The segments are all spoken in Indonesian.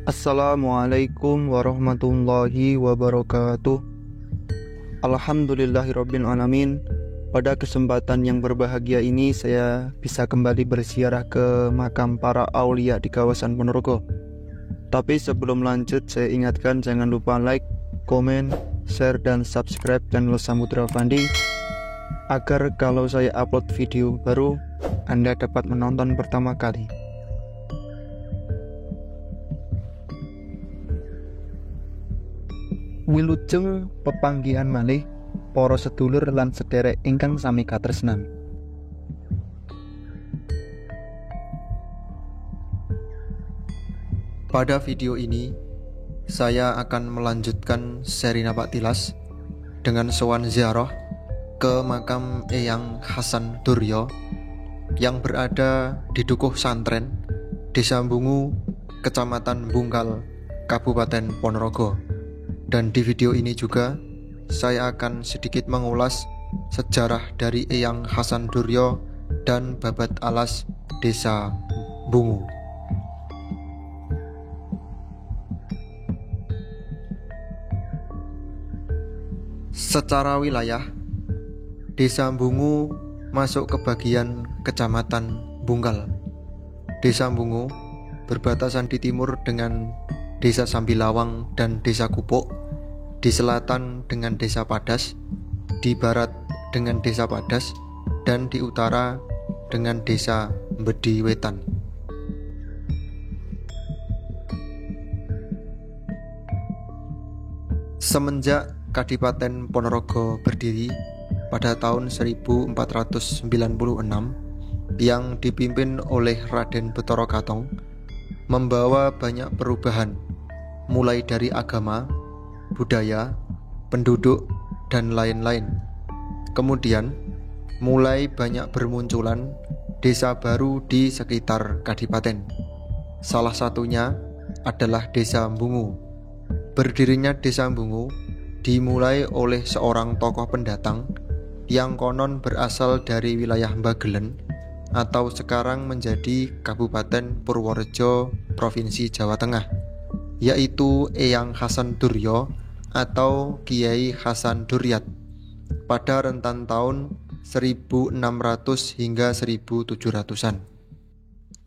Assalamualaikum warahmatullahi wabarakatuh. Alhamdulillahirabbil alamin. Pada kesempatan yang berbahagia ini saya bisa kembali berziarah ke makam para aulia di kawasan Ponorogo. Tapi sebelum lanjut saya ingatkan jangan lupa like, komen, share dan subscribe channel Samudra Fandi agar kalau saya upload video baru Anda dapat menonton pertama kali. Wilujeng pepanggihan malih para sedulur lan sederek ingkang sami katresnan. Pada video ini saya akan melanjutkan seri Napak Tilas dengan sowan ziarah ke makam Eyang Hasan Duryo yang berada di Dukuh Santren, Desa Bungu, Kecamatan Bungkal, Kabupaten Ponorogo. Dan di video ini juga saya akan sedikit mengulas sejarah dari Eyang Hasan Duryo dan babat alas Desa Bungu. Secara wilayah, Desa Bungu masuk ke bagian Kecamatan Bungkal. Desa Bungu berbatasan di timur dengan Desa Sambilawang dan Desa Kupuk, di selatan dengan Desa Padas, di barat dengan Desa Padas, dan di utara dengan Desa Mbedi Wetan. Semenjak Kadipaten Ponorogo berdiri pada tahun 1496 yang dipimpin oleh Raden Betara Katong, membawa banyak perubahan mulai dari agama, budaya, penduduk, dan lain-lain. Kemudian mulai banyak bermunculan desa baru di sekitar kadipaten. Salah satunya adalah Desa Bungu. Berdirinya Desa Bungu dimulai oleh seorang tokoh pendatang yang konon berasal dari wilayah Mbagelen atau sekarang menjadi Kabupaten Purworejo, Provinsi Jawa Tengah, yaitu Eyang Hasan Duryo atau Kiai Hasan Duryat pada rentan tahun 1600 hingga 1700-an.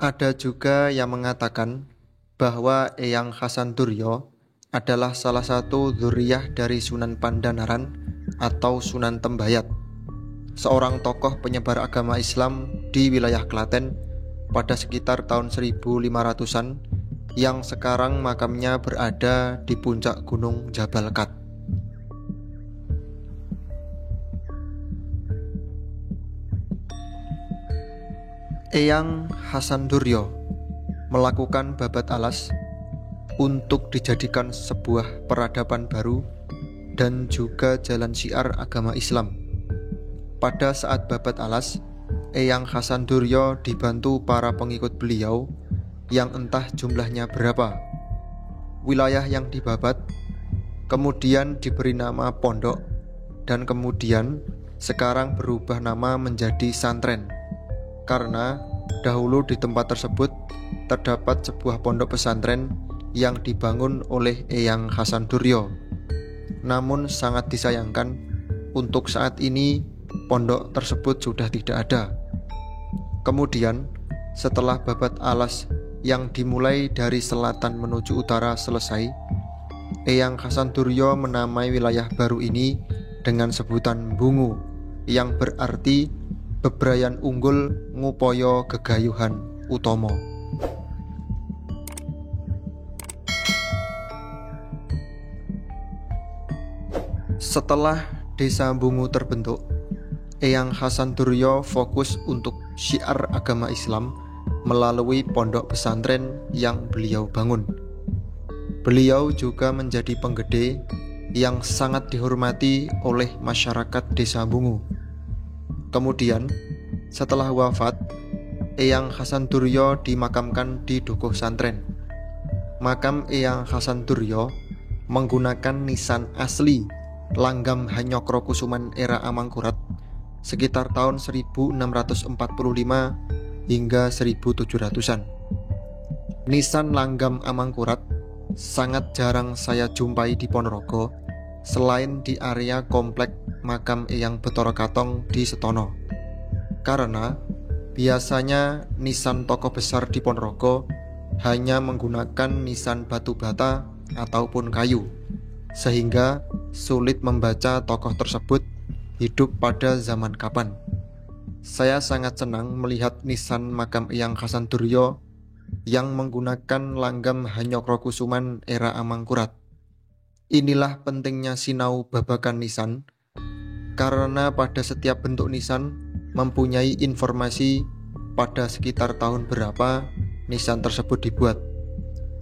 Ada juga yang mengatakan bahwa Eyang Hasan Duryo adalah salah satu dzurriyyah dari Sunan Pandanaran atau Sunan Tembayat, seorang tokoh penyebar agama Islam di wilayah Klaten pada sekitar tahun 1500-an yang sekarang makamnya berada di puncak Gunung Jabal Kat. Eyang Hasan Duryo melakukan babat alas untuk dijadikan sebuah peradaban baru dan juga jalan syiar agama Islam. Pada saat babat alas, Eyang Hasan Duryo dibantu para pengikut beliau yang entah jumlahnya berapa. Wilayah yang dibabat kemudian diberi nama pondok dan kemudian sekarang berubah nama menjadi santren, karena dahulu di tempat tersebut terdapat sebuah pondok pesantren yang dibangun oleh Eyang Hasan Duryo. Namun sangat disayangkan, untuk saat ini pondok tersebut sudah tidak ada. Kemudian setelah babat alas yang dimulai dari selatan menuju utara selesai, Eyang Hasan-Duryo menamai wilayah baru ini dengan sebutan Bungu, yang berarti bebrayan unggul ngupaya gegayuhan utomo. Setelah Desa Bungu terbentuk, Eyang Hasan-Duryo fokus untuk syiar agama Islam melalui pondok pesantren yang beliau bangun. Beliau juga menjadi penggede yang sangat dihormati oleh masyarakat Desa Bungu. Kemudian, setelah wafat, Eyang Hasan-Duryo dimakamkan di Dukuh Santren. Makam Eyang Hasan-Duryo menggunakan nisan asli langgam Hanyokrokusuman era Amangkurat sekitar tahun 1645 hingga 1700-an. Nisan langgam Amangkurat sangat jarang saya jumpai di Ponorogo selain di area komplek makam Eyang Bathara Katong di Setono. Karena biasanya nisan tokoh besar di Ponorogo hanya menggunakan nisan batu bata ataupun kayu, sehingga sulit membaca tokoh tersebut hidup pada zaman kapan. Saya sangat senang melihat nisan makam Eyang Hasan-Duryo yang menggunakan langgam Hanyokrokusuman era Amangkurat. Inilah pentingnya sinau babagan nisan, karena pada setiap bentuk nisan mempunyai informasi pada sekitar tahun berapa nisan tersebut dibuat.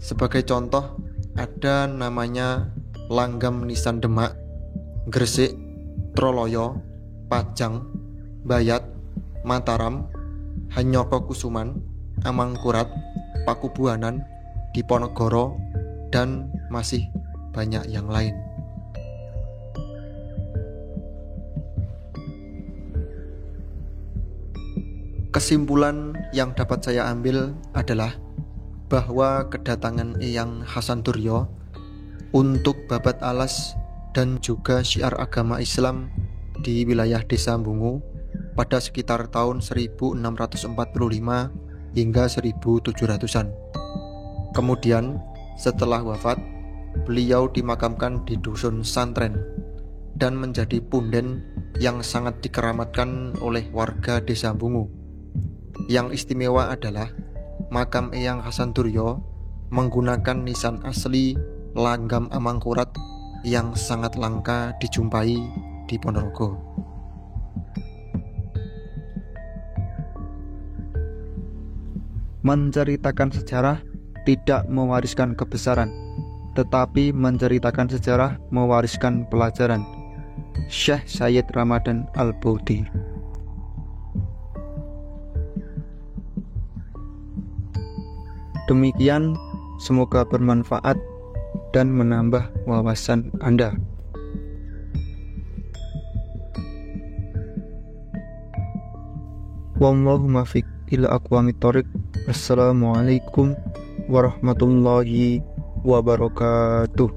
Sebagai contoh, ada namanya langgam nisan Demak, Gresik, Troloyo, Pajang, Bayat, Mataram, Hanyokrokusuman, Amangkurat, Pakubuanan, Diponegoro, dan masih banyak yang lain. Kesimpulan yang dapat saya ambil adalah bahwa kedatangan Eyang Hasan-Duryo untuk babat alas dan juga syiar agama Islam di wilayah Desa Bungu pada sekitar tahun 1645 hingga 1700-an. Kemudian setelah wafat, beliau dimakamkan di Dusun Santren dan menjadi punden yang sangat dikeramatkan oleh warga Desa Bungu. Yang istimewa adalah makam Eyang Hasan-Duryo menggunakan nisan asli langgam Amangkurat yang sangat langka dijumpai di Ponorogo. Menceritakan sejarah tidak mewariskan kebesaran, tetapi menceritakan sejarah mewariskan pelajaran. Syekh Sayyid Ramadan Al-Bodi. Demikian, semoga bermanfaat dan menambah wawasan Anda. Wallahu muwaffiq ila aqwamit thoriq. Assalamualaikum warahmatullahi wabarakatuh.